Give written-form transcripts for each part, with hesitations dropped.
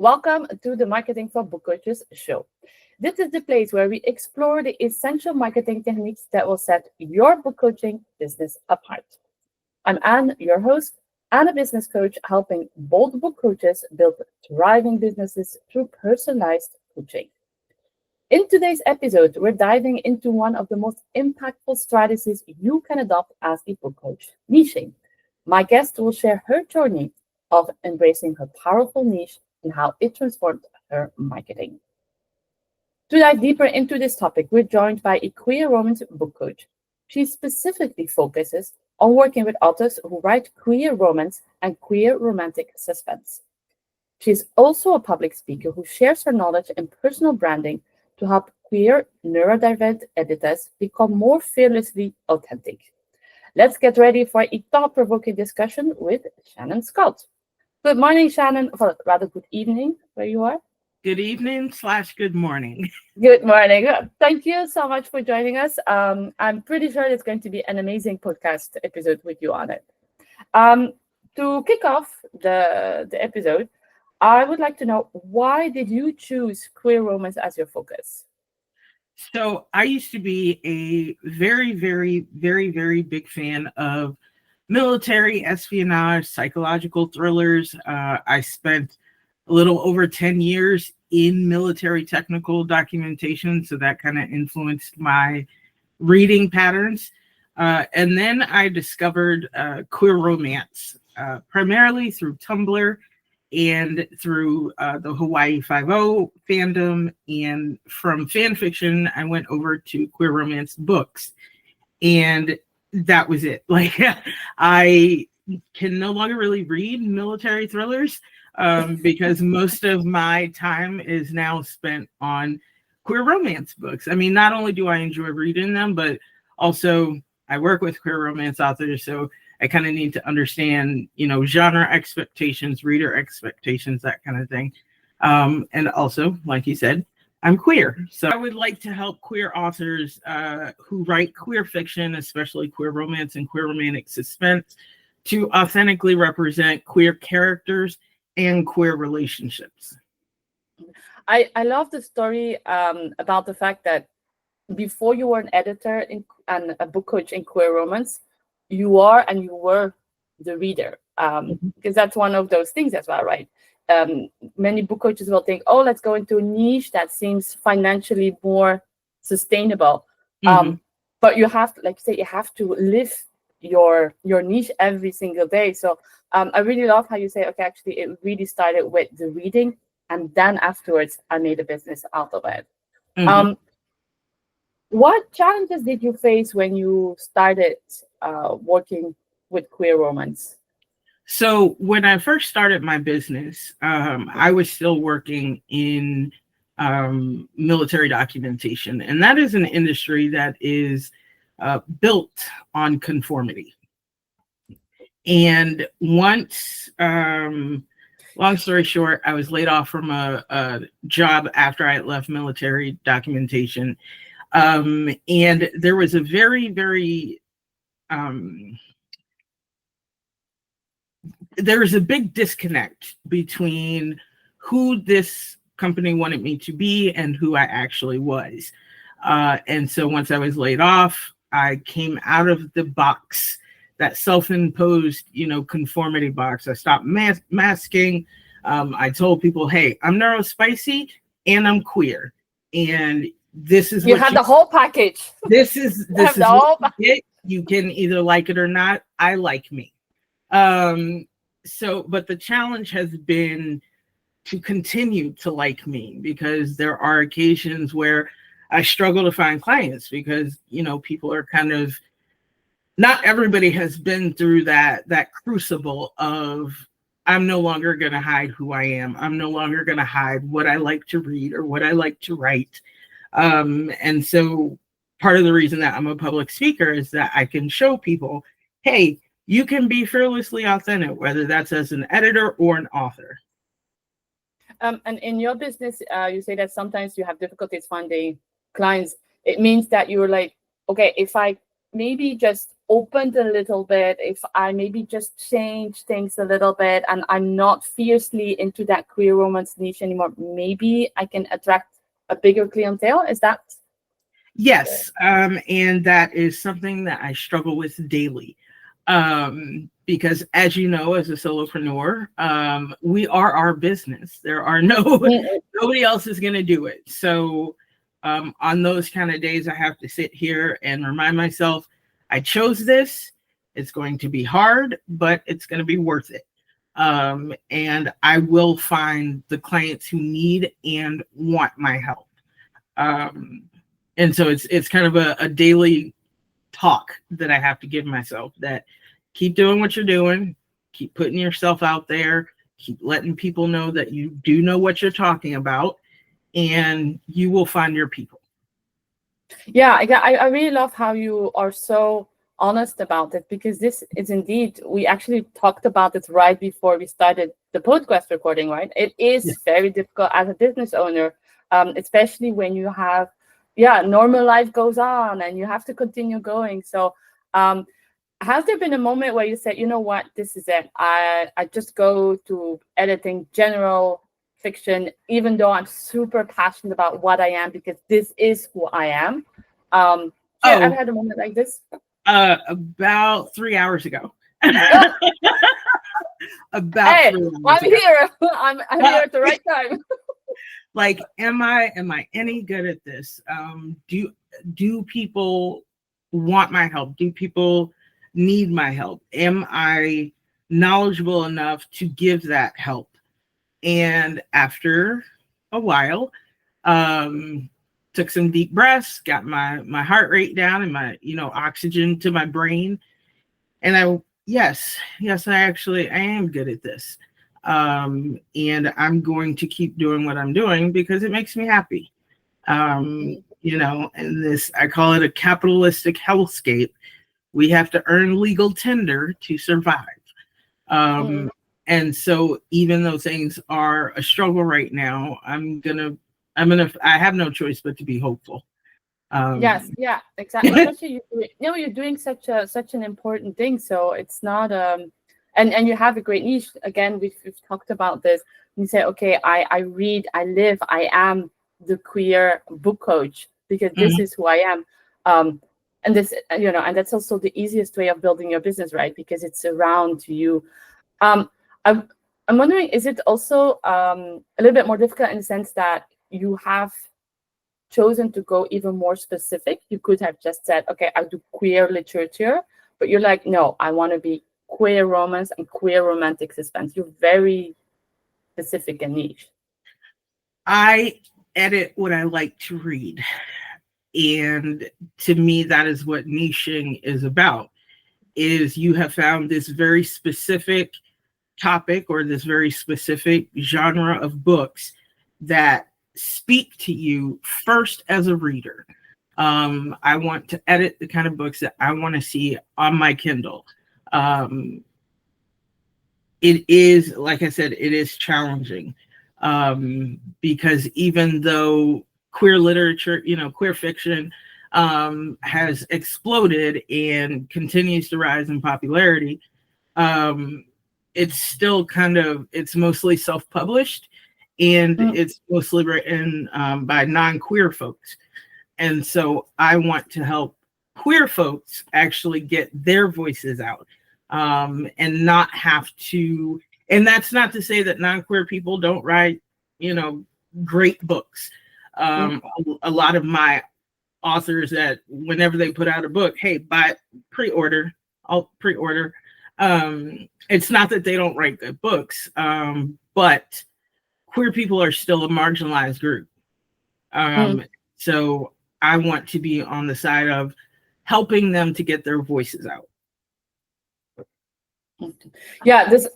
Welcome to the Marketing for Book Coaches show. This is the place where we explore the essential marketing techniques that will set your book coaching business apart. I'm Anne, your host, and a business coach helping bold book coaches build thriving businesses through personalized coaching. In today's episode, we're diving into one of the most impactful strategies you can adopt as a book coach: niching. My guest will share her journey of embracing her powerful niche and how it transformed her marketing. To dive deeper into this topic, we're joined by a queer romance book coach. She specifically focuses on working with authors who write queer romance and queer romantic suspense. She is also a public speaker who shares her knowledge in personal branding to help queer neurodivergent editors become more fearlessly authentic. Let's get ready for a thought-provoking discussion with Shannon Scott. Good morning, Shannon, or rather good evening, where you are. Good evening / good morning. Good morning. Thank you so much for joining us. I'm pretty sure it's going to be an amazing podcast episode with you on it. To kick off the episode, I would like to know, why did you choose queer romance as your focus? So I used to be a very, very, very, very big fan of military espionage, psychological thrillers. I spent a little over 10 years in military technical documentation, so that kind of influenced my reading patterns. And then I discovered queer romance, primarily through Tumblr and through the Hawaii Five-0 fandom. And from fan fiction, I went over to queer romance books. And that was it. Like, I can no longer really read military thrillers because most of my time is now spent on queer romance books. I mean, not only do I enjoy reading them, but also I work with queer romance authors, so I kind of need to understand, genre expectations, reader expectations, that kind of thing. And also, like you said, I'm queer. So I would like to help queer authors who write queer fiction, especially queer romance and queer romantic suspense, to authentically represent queer characters and queer relationships. I love the story about the fact that before you were an editor and a book coach in queer romance, you were the reader, because that's one of those things as well, right? Many book coaches will think, oh, let's go into a niche that seems financially more sustainable. But you have, like you say, you have to live your niche every single day. So I really love how you say, okay, actually, it really started with the reading, and then afterwards, I made a business out of it. What challenges did you face when you started working with queer romance? So when I first started my business, I was still working in military documentation. And that is an industry that is built on conformity. And once, long story short, I was laid off from a job after I had left military documentation. And there was a very, very there was a big disconnect between who this company wanted me to be and who I actually was. And so once I was laid off, I came out of the box, that self-imposed, conformity box. I stopped masking. I told people, hey, I'm neurospicy and I'm queer. And this is you had the whole package. This is what you get. You can either like it or not. I like me. But the challenge has been to continue to like me, because there are occasions where I struggle to find clients because, people are kind of, not everybody has been through that crucible of, I'm no longer going to hide who I am. I'm no longer going to hide what I like to read or what I like to write. And so part of the reason that I'm a public speaker is that I can show people, hey, you can be fearlessly authentic, whether that's as an editor or an author. And in your business, you say that sometimes you have difficulties finding clients. It means that you're like, okay, if I maybe just opened a little bit, if I maybe just change things a little bit and I'm not fiercely into that queer romance niche anymore, maybe I can attract a bigger clientele? Is that? Yes, and that is something that I struggle with daily. Because as you know, as a solopreneur, we are our business. There are nobody else is going to do it. So on those kind of days, I have to sit here and remind myself, I chose this. It's going to be hard, but it's going to be worth it. And I will find the clients who need and want my help. And so it's kind of a daily talk that I have to give myself, that keep doing what you're doing, keep putting yourself out there, keep letting people know that you do know what you're talking about, and you will find your people. Yeah, I really love how you are so honest about it, because this is indeed, we actually talked about it right before we started the podcast recording, right? It is very difficult as a business owner, especially when you have, normal life goes on and you have to continue going. So has there been a moment where you said, you know what, this is it, I just go to editing general fiction, even though I'm super passionate about what I am, because this is who I am? I've had a moment like this. About 3 hours ago. About hey, 3 hours I'm ago. here. I'm here at the right time. Like, am I any good at this? Do people want my help? Do people need my help? Am I knowledgeable enough to give that help? And after a while, took some deep breaths, got my heart rate down and my, oxygen to my brain. And yes, I am good at this. And I'm going to keep doing what I'm doing because it makes me happy. And this, I call it a capitalistic hellscape. We have to earn legal tender to survive. And so even though things are a struggle right now, I have no choice but to be hopeful. Yes, yeah, exactly. Especially you're doing such an important thing. So it's not and you have a great niche. Again, we've talked about this. You say, okay, I read, I live, I am the queer book coach because this is who I am. And this, and that's also the easiest way of building your business, right? Because it's around you. I'm wondering, is it also a little bit more difficult in the sense that you have chosen to go even more specific? You could have just said, okay, I do queer literature, but you're like, no, I want to be queer romance and queer romantic suspense. You're very specific and niche. I edit what I like to read. And to me, that is what niching is about, is you have found this very specific topic or this very specific genre of books that speak to you first as a reader. I want to edit the kind of books that I want to see on my Kindle. It is, like I said, it is challenging because even though queer literature, queer fiction has exploded and continues to rise in popularity, it's still it's mostly self-published, and it's mostly written by non-queer folks. And so I want to help queer folks actually get their voices out, and not have to, and that's not to say that non-queer people don't write, great books. A lot of my authors that whenever they put out a book, hey, buy pre-order, I'll pre-order. It's not that they don't write good books, but queer people are still a marginalized group. So I want to be on the side of helping them to get their voices out. Yeah, this,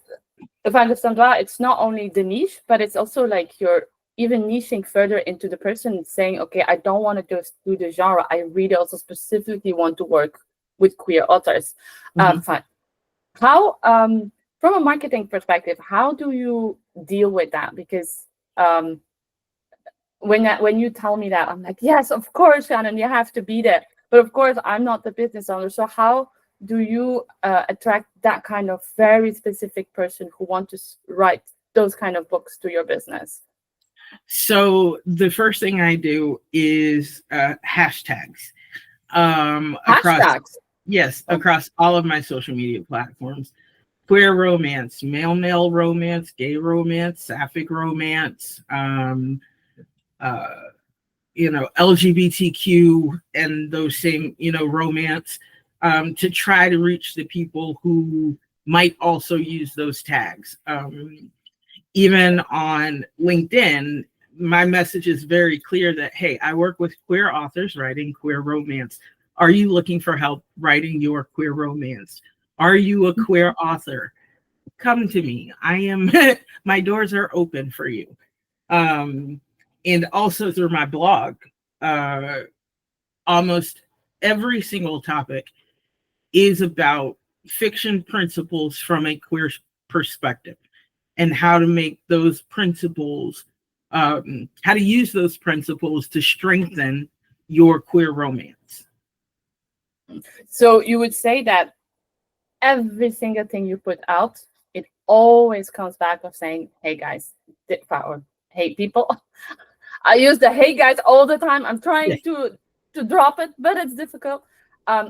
if I understand right, it's not only the niche, but it's also like you're even niching further into the person saying, okay, I don't want to just do the genre. I really also specifically want to work with queer authors. Fine. How, from a marketing perspective, how do you deal with that? Because when you tell me that, I'm like, yes, of course, Shannon, you have to be there. But of course, I'm not the business owner. So how do you attract that kind of very specific person who want to write those kind of books to your business? So the first thing I do is hashtags across, Hashtags. yes, across all of my social media platforms. Queer romance, male romance, gay romance, sapphic romance, LGBTQ and those same, romance, to try to reach the people who might also use those tags. Even on LinkedIn, my message is very clear that, hey, I work with queer authors writing queer romance. Are you looking for help writing your queer romance? Are you a queer author? Come to me. I am, my doors are open for you. And also through my blog, almost every single topic is about fiction principles from a queer perspective and how to make those principles, how to use those principles to strengthen your queer romance. So you would say that every single thing you put out, it always comes back of saying, hey guys, or hey people. I use the hey guys all the time. I'm trying to drop it, but it's difficult.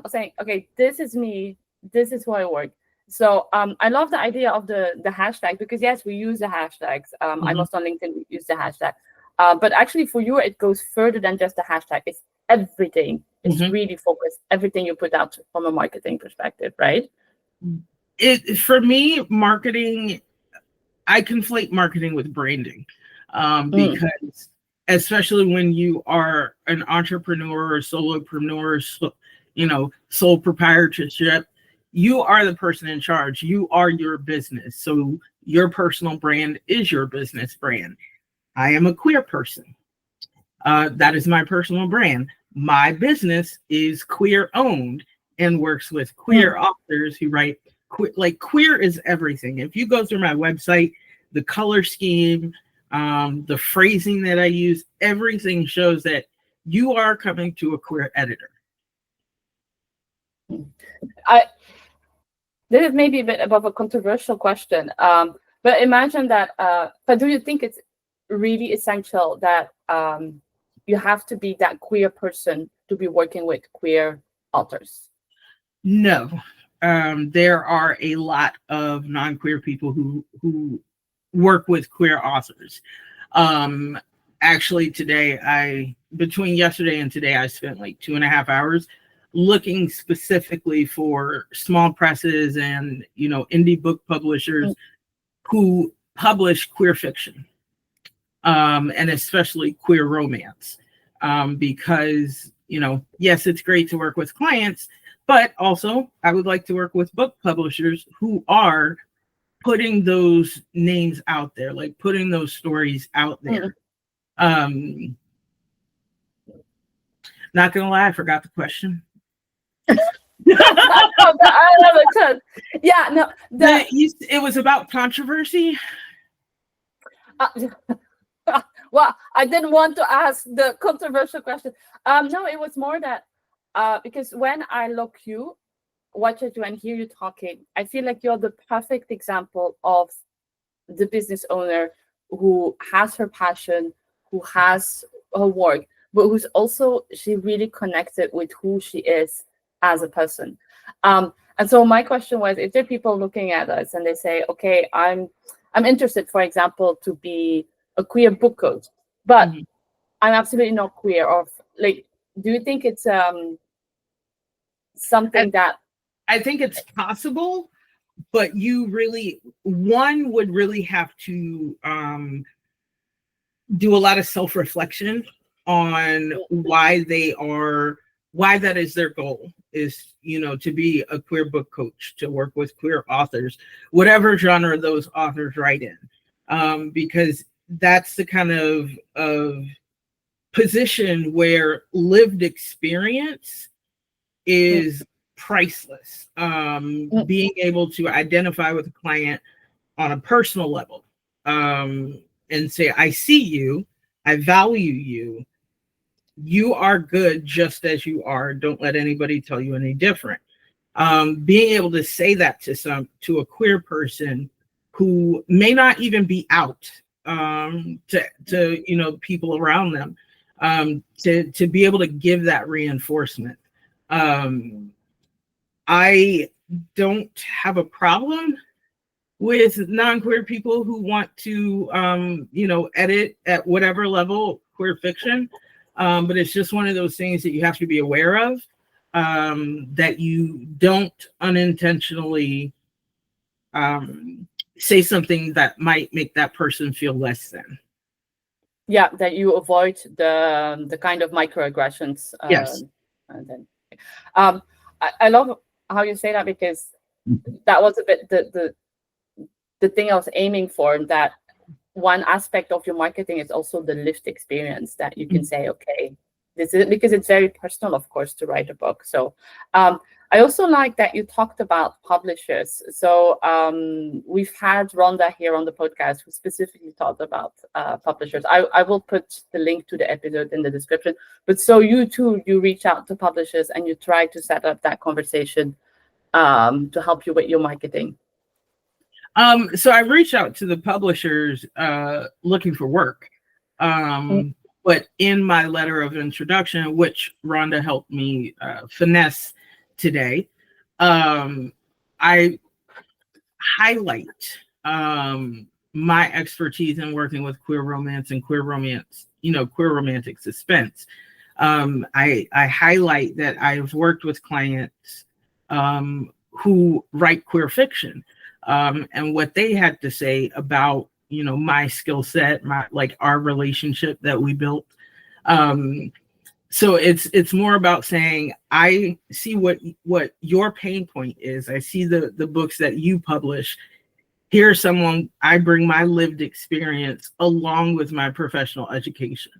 Saying, okay, this is me. This is who I work. So I love the idea of the hashtag, because yes, we use the hashtags. I'm also on LinkedIn, we use the hashtag. But actually for you, it goes further than just the hashtag. It's everything. It's really focused, everything you put out from a marketing perspective, right? For me, marketing, I conflate marketing with branding, because especially when you are an entrepreneur or solopreneur, sole proprietorship, you are the person in charge. You are your business. So your personal brand is your business brand. I am a queer person. That is my personal brand. My business is queer owned and works with queer authors who write queer is everything. If you go through my website, the color scheme, the phrasing that I use, everything shows that you are coming to a queer editor. This is maybe a bit above a controversial question, but imagine that. But do you think it's really essential that you have to be that queer person to be working with queer authors? No, there are a lot of non-queer people who work with queer authors. Actually, between yesterday and today, I spent like 2.5 hours looking specifically for small presses and indie book publishers who publish queer fiction, and especially queer romance, because yes, it's great to work with clients, but also I would like to work with book publishers who are putting those names out there, like putting those stories out there. Not gonna lie, I forgot the question. I love it. Yeah, no. It was about controversy. Well, I didn't want to ask the controversial question. No, it was more that because when I watch you and hear you talking, I feel like you're the perfect example of the business owner who has her passion, who has her work, but she really connected with who she is as a person. And so my question was, if there are people looking at us and they say, okay, I'm interested, for example, to be a queer book coach, but I'm absolutely not queer, or like, do you think it's something that I think it's possible, but one would really have to do a lot of self-reflection on why that is their goal, is to be a queer book coach, to work with queer authors, whatever genre those authors write in, because that's the kind of position where lived experience is priceless. Being able to identify with a client on a personal level, and say, I see you, I value you, you are good just as you are, don't let anybody tell you any different. Being able to say that to a queer person who may not even be out, to people around them, to be able to give that reinforcement. I don't have a problem with non-queer people who want to edit at whatever level queer fiction, but it's just one of those things that you have to be aware of, that you don't unintentionally say something that might make that person feel less than. Yeah, that you avoid the kind of microaggressions. Yes. And then, I love how you say that, because that was a bit the thing I was aiming for. That one aspect of your marketing is also the lived experience, that you can say, okay, this is, because it's very personal, of course, to write a book. So I also like that you talked about publishers. So we've had Rhonda here on the podcast who specifically talked about publishers. I will put the link to the episode in the description. But so you too, you reach out to publishers and you try to set up that conversation to help you with your marketing. So I reached out to the publishers looking for work. But in my letter of introduction, which Rhonda helped me finesse today, I highlight my expertise in working with queer romance and queer romantic suspense. I highlight that I've worked with clients who write queer fiction, and what they had to say about my skill set, our relationship that we built. So it's more about saying, I see what your pain point is. I see the books that you publish. Here's someone, I bring my lived experience along with my professional education.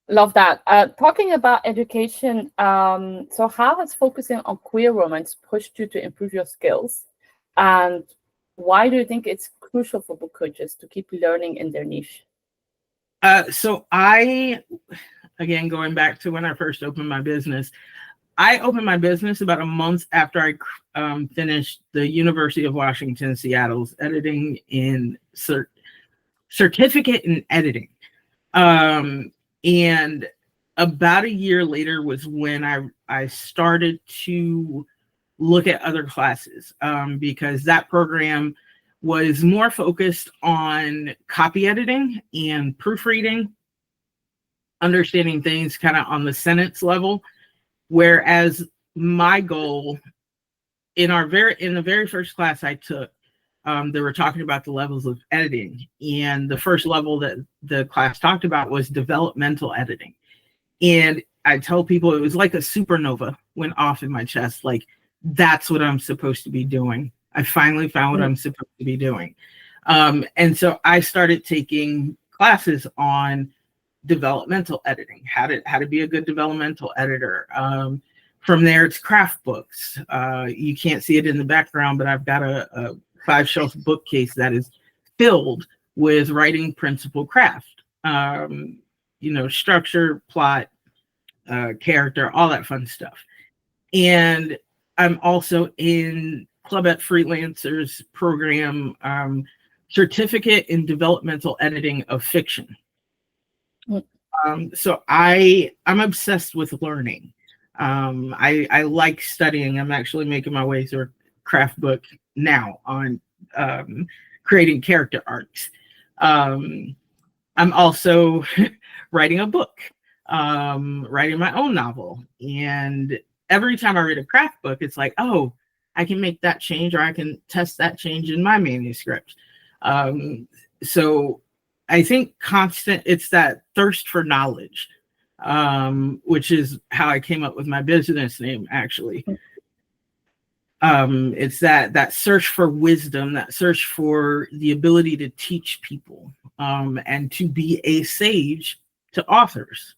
Love that. Talking about education, so how has focusing on queer romance pushed you to improve your skills? And why do you think it's crucial for book coaches to keep learning in their niche? So I, again, going back to when I first opened my business, I opened my business about a month after I finished the University of Washington, Seattle's editing in certificate in editing. And about a year later was when I started to look at other classes, because that program was more focused on copy editing and proofreading, understanding things kind of on the sentence level. Whereas my goal in the very first class I took, they were talking about the levels of editing. And the first level that the class talked about was developmental editing. And I tell people it was like a supernova went off in my chest. Like, that's what I'm supposed to be doing. I finally found what I'm supposed to be doing. And so I started taking classes on developmental editing, how to be a good developmental editor. From there, it's craft books. You can't see it in the background, but I've got a 5-shelf bookcase that is filled with writing principle craft, structure, plot, character, all that fun stuff. And I'm also in Club at Freelancers program, certificate in developmental editing of fiction. So I'm obsessed with learning. I like studying. I'm actually making my way through a craft book now on creating character arcs. I'm also writing a book, writing my own novel. And every time I read a craft book, it's like, oh, I can make that change, or I can test that change in my manuscript. So I think it's that thirst for knowledge, which is how I came up with my business name, actually. It's that search for wisdom, that search for the ability to teach people, and to be a sage to authors.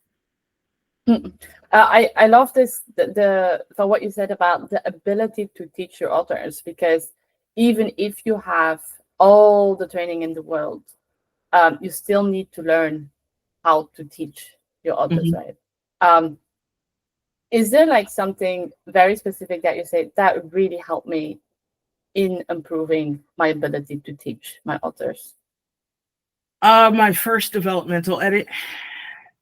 I love this, for what you said about the ability to teach your authors, because even if you have all the training in the world, you still need to learn how to teach your authors, right? Is there like something very specific that you say that really helped me in improving my ability to teach my authors? My first developmental edit,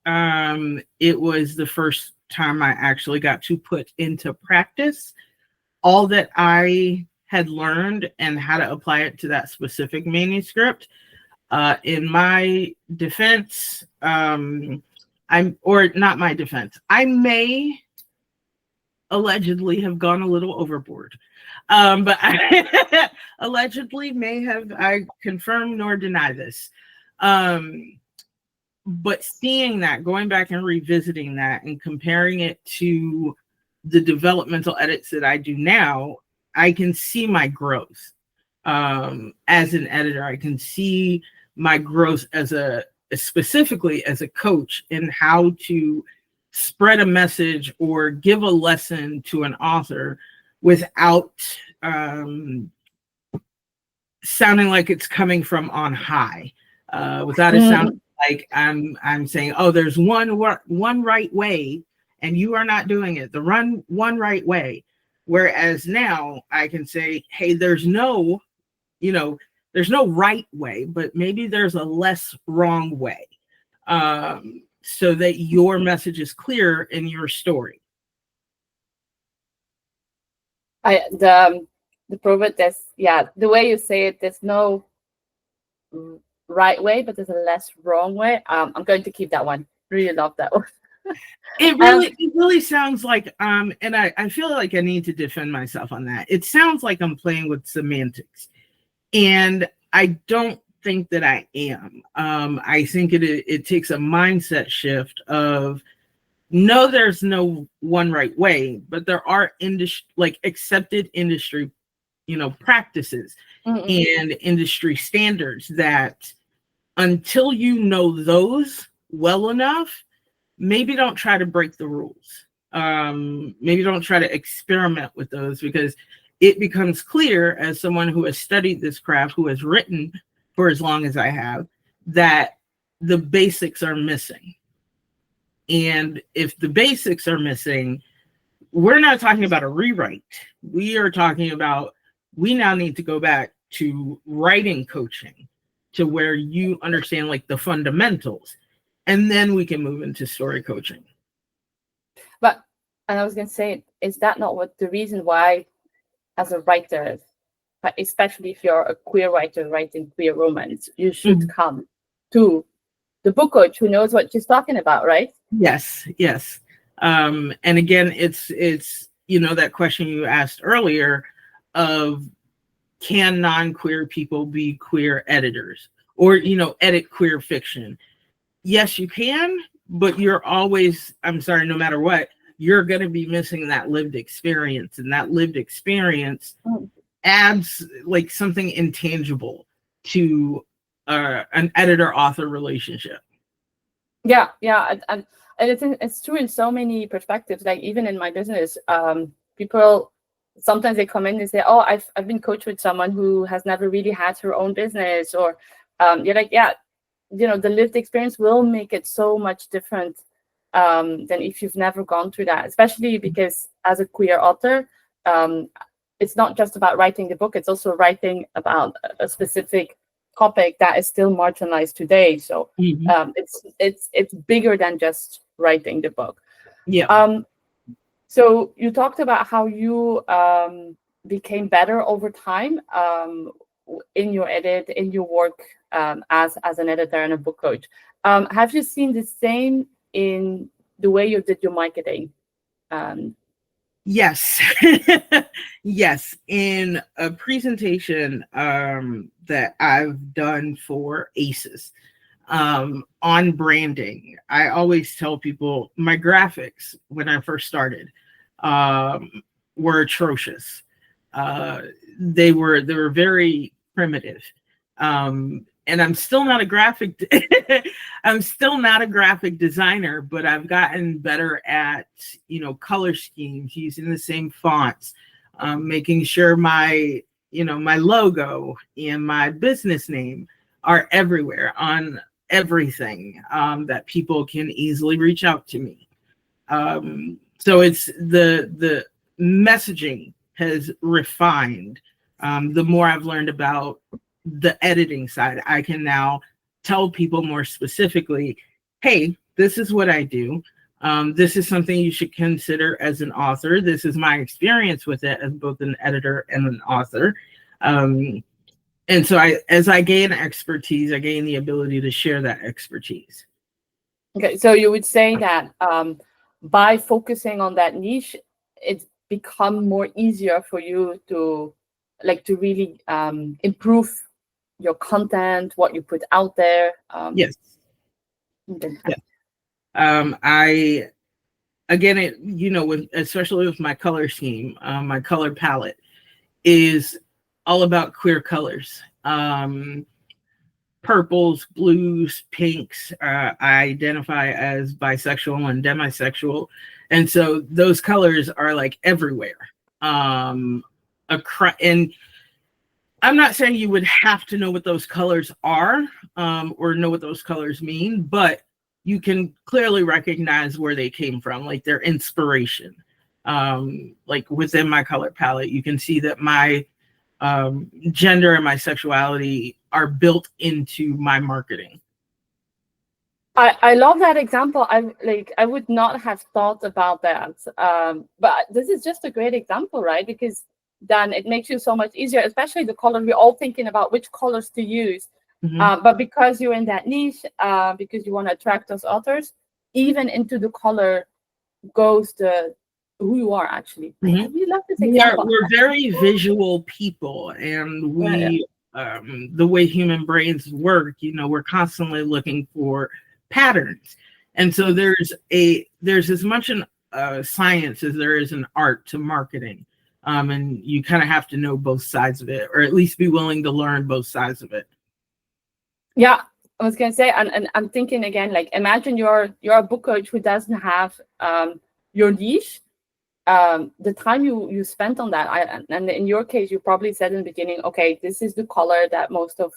it was the first time I actually got to put into practice all that I had learned and how to apply it to that specific manuscript. In my defense, or not my defense, I may allegedly have gone a little overboard. But I allegedly may have, I confirm nor deny this. But seeing that, going back and revisiting that and comparing it to the developmental edits that I do now, I can see my growth as an editor. I can see my growth as specifically as a coach in how to spread a message or give a lesson to an author without sounding like it's coming from on high, without it sounding like I'm saying, oh, there's one right way and you are not doing it the one right way. Whereas now I can say, hey, there's no right way, but maybe there's a less wrong way, so that your message is clear in your story. The proverb, the way you say it, there's no right way, but there's a less wrong way. I'm going to keep that one. Really love that one. It really sounds like, and I feel like I need to defend myself on that. It sounds like I'm playing with semantics, and I don't think that I am. I think it takes a mindset shift of, no, there's no one right way, but there are accepted industry, practices and industry standards that until you know those well enough, maybe don't try to break the rules. Maybe don't try to experiment with those, because it becomes clear, as someone who has studied this craft, who has written for as long as I have, that the basics are missing. And if the basics are missing, we're not talking about a rewrite. We are talking about, we now need to go back to writing coaching to where you understand like the fundamentals, and then we can move into story coaching. But, and I was going to say, is that not what the reason why, as a writer, but especially if you're a queer writer writing queer romance, you should come to the book coach who knows what she's talking about, right? Yes. And again, it's that question you asked earlier of, can non-queer people be queer editors or edit queer fiction? Yes, you can, but you're always, no matter what, you're going to be missing that lived experience, and that lived experience adds like something intangible to an editor-author relationship. Yeah, and it's true in so many perspectives. Like even in my business, people sometimes they come in and say, "Oh, I've been coached with someone who has never really had her own business," or you're like, "Yeah, the lived experience will make it so much different than if you've never gone through that." Especially because as a queer author, it's not just about writing the book; it's also writing about a specific topic that is still marginalized today. So it's bigger than just writing the book. Yeah. So you talked about how you became better over time in your edit, in your work as an editor and a book coach. Have you seen the same in the way you did your marketing? Yes. Yes. In a presentation that I've done for ACES on branding, I always tell people my graphics when I first started were atrocious. They were very primitive. And I'm still not a graphic designer, but I've gotten better at, color schemes, using the same fonts, making sure my logo and my business name are everywhere on everything, that people can easily reach out to me. So it's the messaging has refined. The more I've learned about the editing side, I can now tell people more specifically, hey, this is what I do. This is something you should consider as an author. This is my experience with it as both an editor and an author. And so as I gain expertise, I gain the ability to share that expertise. Okay, so you would say that by focusing on that niche, it's become more easier for you to really improve your content, what you put out there. Yes. Okay. Yes. I again, especially with my color scheme, my color palette is all about clear colors. Purples, blues, pinks. I identify as bisexual and demisexual, and so those colors are like everywhere. And I'm not saying you would have to know what those colors are, or know what those colors mean, but you can clearly recognize where they came from, like their inspiration. Like within my color palette, you can see that my gender and my sexuality are built into my marketing. I love that example. I would not have thought about that. But this is just a great example, right? Because then it makes you so much easier, especially the color. We're all thinking about which colors to use. Mm-hmm. But because you're in that niche, because you want to attract those authors, even into the color goes the who you are actually. Mm-hmm. I really love this example. We're very visual people, and the way human brains work, we're constantly looking for patterns, and so there's as much an science as there is an art to marketing, and you kind of have to know both sides of it, or at least be willing to learn both sides of it. Yeah, I was gonna say, and I'm thinking again, like imagine you're a book coach who doesn't have your niche. The time you spent on that, and in your case, you probably said in the beginning, okay, this is the color that most of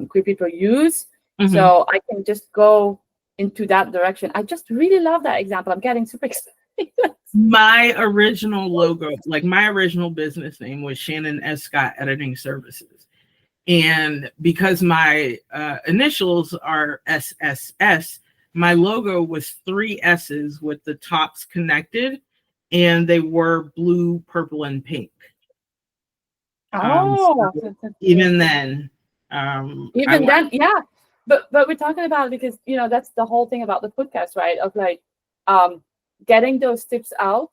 queer people use, so I can just go into that direction. I just really love that example. I'm getting super excited. My original logo, like my original business name, was Shannon Scott Editing Services. And because my initials are SSS, my logo was 3 S's with the tops connected, and they were blue, purple, and pink. Oh, even then, yeah. But we're talking about, because that's the whole thing about the podcast, right? Of like getting those tips out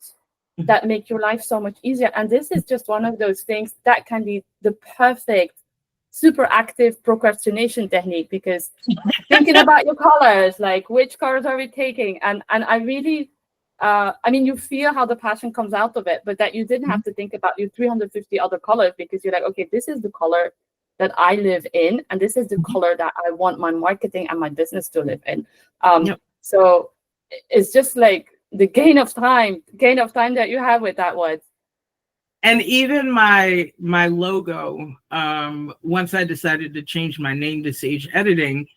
that make your life so much easier. And this is just one of those things that can be the perfect super active procrastination technique, because thinking about your colors, like which colors are we taking, and I really you feel how the passion comes out of it, but that you didn't have to think about your 350 other colors, because you're like, okay, this is the color that I live in, and this is the color that I want my marketing and my business to live in. So it's just like the gain of time that you have with that one. And even my logo, once I decided to change my name to Sage Editing,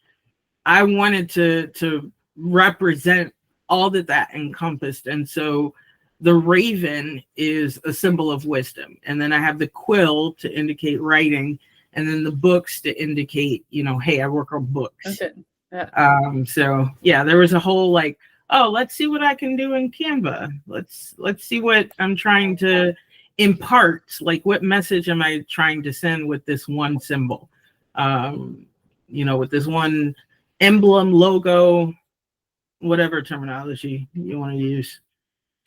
I wanted to represent all that encompassed. And so the raven is a symbol of wisdom. And then I have the quill to indicate writing, and then the books to indicate, hey, I work on books. Okay. Yeah. So yeah, there was a whole like, oh, let's see what I can do in Canva. Let's see what I'm trying to impart, like what message am I trying to send with this one symbol, with this one emblem, logo, whatever terminology you want to use.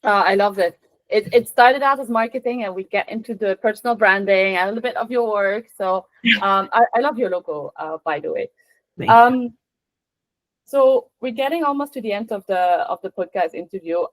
I love it. It started out as marketing, and we get into the personal branding and a little bit of your work. So I love your logo, by the way. So we're getting almost to the end of the podcast interview.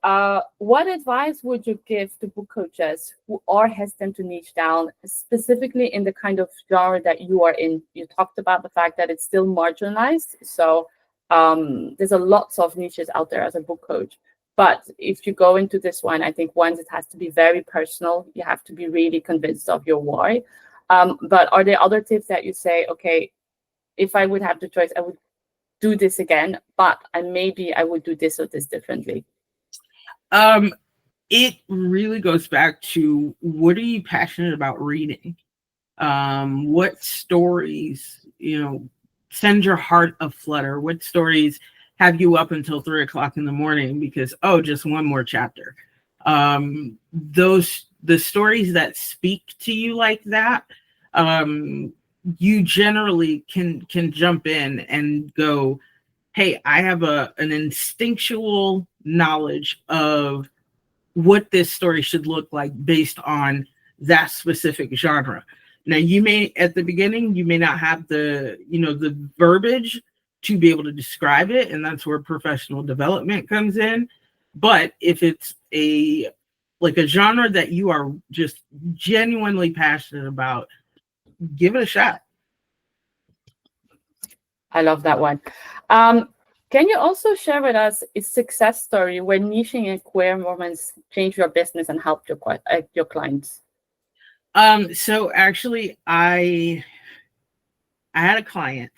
What advice would you give to book coaches who are hesitant to niche down, specifically in the kind of genre that you are in? You talked about the fact that it's still marginalized. So there's a lots of niches out there as a book coach. But if you go into this one, I think once it has to be very personal. You have to be really convinced of your why. But are there other tips that you say, okay, if I would have the choice, I would do this again, but maybe I would do this or this differently? Um, it really goes back to, what are you passionate about reading? What stories, send your heart aflutter? What stories have you up until 3 o'clock in the morning because, oh, just one more chapter? The stories that speak to you like that, you generally can jump in and go, hey, I have an instinctual knowledge of what this story should look like based on that specific genre. Now, you may, at the beginning, you may not have the verbiage to be able to describe it, and that's where professional development comes in. But if it's a genre that you are just genuinely passionate about, give it a shot. I love that one. Can you also share with us a success story where niching in queer moments changed your business and helped your clients? So actually, I had a client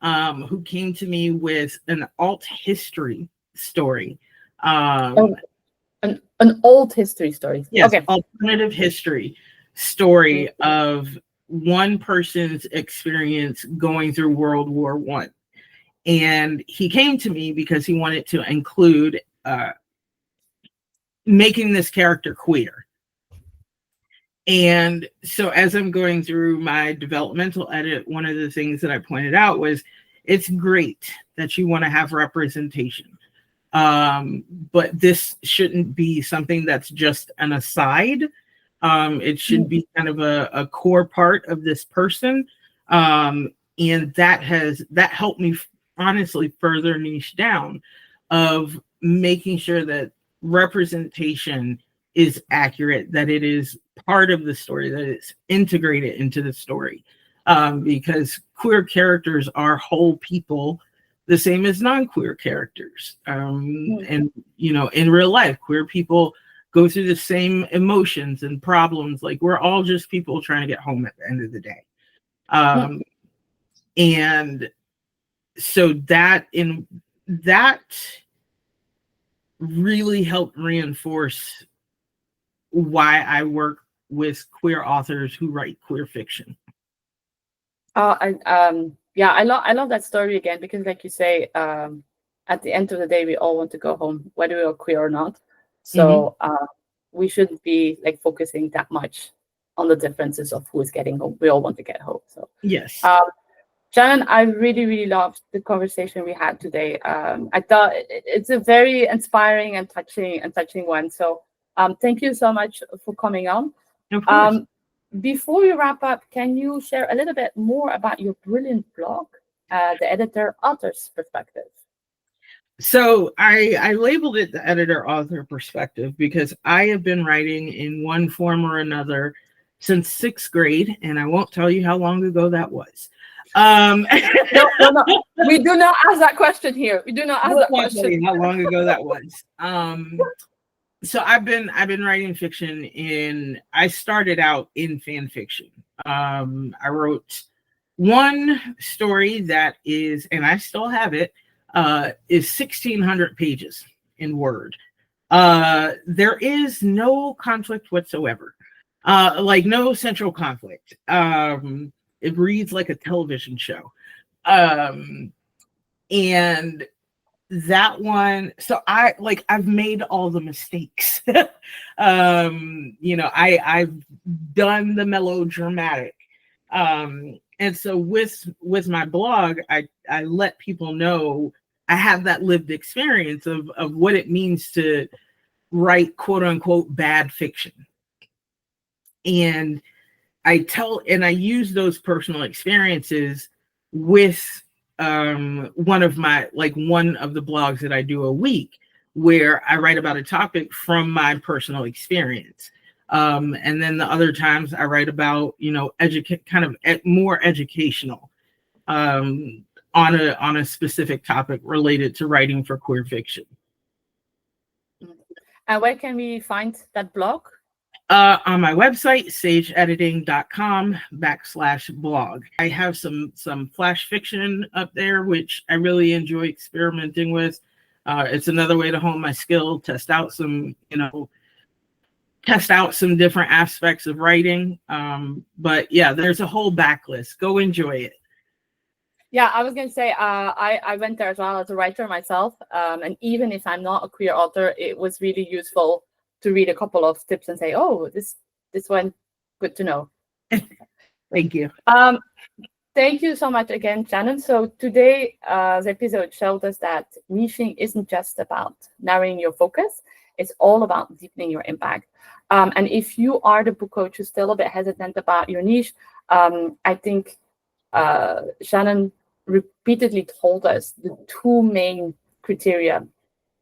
who came to me with an alt history story. An old history story. Yes, Okay. Alternative history story of one person's experience going through World War I. And he came to me because he wanted to include making this character queer. And so as I'm going through my developmental edit, one of the things that I pointed out was, it's great that you want to have representation. But this shouldn't be something that's just an aside. It should be kind of a core part of this person. And that helped me honestly further niche down of making sure that representation is accurate, that it is part of the story, that it's integrated into the story. Because queer characters are whole people, the same as non-queer characters. And, in real life, queer people go through the same emotions and problems. Like, we're all just people trying to get home at the end of the day. And so that really helped reinforce why I work with queer authors who write queer fiction. I love that story again, because like you say, at the end of the day, we all want to go home, whether we are queer or not. So we shouldn't be like focusing that much on the differences of who is getting home. We all want to get home. So yes. Shannon, I really, really loved the conversation we had today. I thought it's a very inspiring and touching one. So thank you so much for coming on. Of course. Before we wrap up, can you share a little bit more about your brilliant blog, The Editor Author's Perspective? So I labeled it The Editor Author Perspective because I have been writing in one form or another since 6th grade, and I won't tell you how long ago that was. No. We do not ask that question here. We do not ask that question. How long ago that was. So I've been writing fiction I started out in fan fiction. I wrote one story that is, and I still have it, is 1,600 pages in Word. There is no conflict whatsoever. Like, no central conflict. It reads like a television show. And that one, so I've made all the mistakes. I've done the melodramatic. And so with my blog, I let people know I have that lived experience of what it means to write quote unquote bad fiction. And I use those personal experiences with one of the blogs that I do a week, where I write about a topic from my personal experience. And then the other times I write about, more educational, on a specific topic related to writing for queer fiction. And where can we find that blog? On my website, sageediting.com/blog. I have some flash fiction up there, which I really enjoy experimenting with. It's another way to hone my skill, test out some different aspects of writing. But yeah, there's a whole backlist. Go enjoy it. Yeah, I was going to say, I went there as well as a writer myself. And even if I'm not a queer author, it was really useful to read a couple of tips and say, oh, this one, good to know. Thank you. Thank you so much again, Shannon. So today, the episode showed us that niching isn't just about narrowing your focus. It's all about deepening your impact. And if you are the book coach who's still a bit hesitant about your niche, I think Shannon repeatedly told us the two main criteria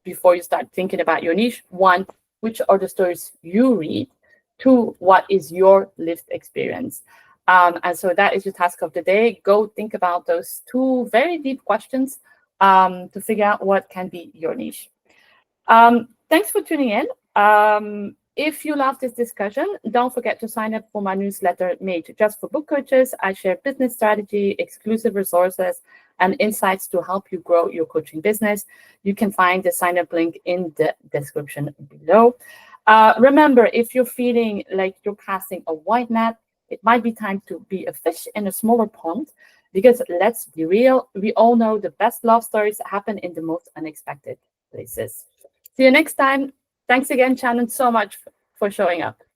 before you start thinking about your niche. One, which are the stories you read? Two, what is your lived experience? And so that is your task of the day. Go think about those two very deep questions to figure out what can be your niche. Thanks for tuning in. If you love this discussion, don't forget to sign up for my newsletter made just for book coaches. I share business strategy, exclusive resources, and insights to help you grow your coaching business. You can find the sign up link in the description below. Remember, if you're feeling like you're casting a wide net, it might be time to be a fish in a smaller pond, because let's be real, we all know the best love stories happen in the most unexpected places. See you next time. Thanks again, Shannon, so much for showing up.